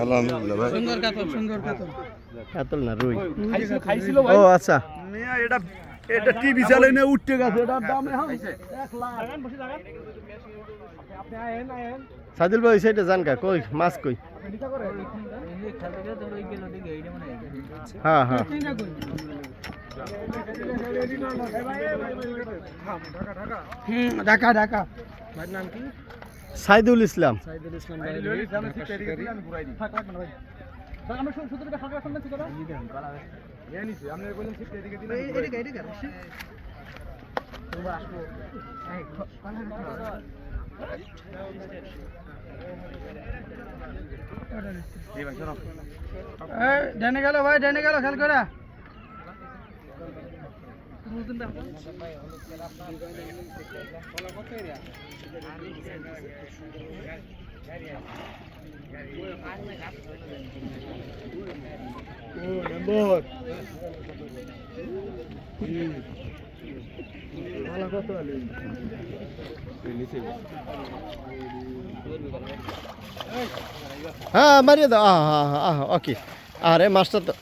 আলহামদুলিল্লাহ ভাই। সুন্দর কাতল, সুন্দর কাতল। কাতল না রুই। খাইছিল ও আচ্ছা, মিয়া এটা এটা টিভি চালাই না উঠতে গেছে, এটার দাম এখন 1 লাখ। আপনি আয়েন আয়েন সাদিল ভাই সাইডে জান কা কই মাছ কই? হ্যাঁ হ্যাঁ ঢাকা ঢাকা। ভাইয়ের নাম কি? সাইদুল ইসলাম। সাইদুল ইসলাম ভাই। আমরা শুধু টাকা টাকা শুনলেন ঠিক আছে? এই নিছে আপনি বলেন ঠিক এদিকে দিন। এদিকে এদিকে আসি। তোমরা আসো। এই ভাই চলো। এই ডানে গেল ভাই, ডানে গেল খেল করে। হ্যাঁ মারিয়ে দাও। ওকে। আরে মাছটা তো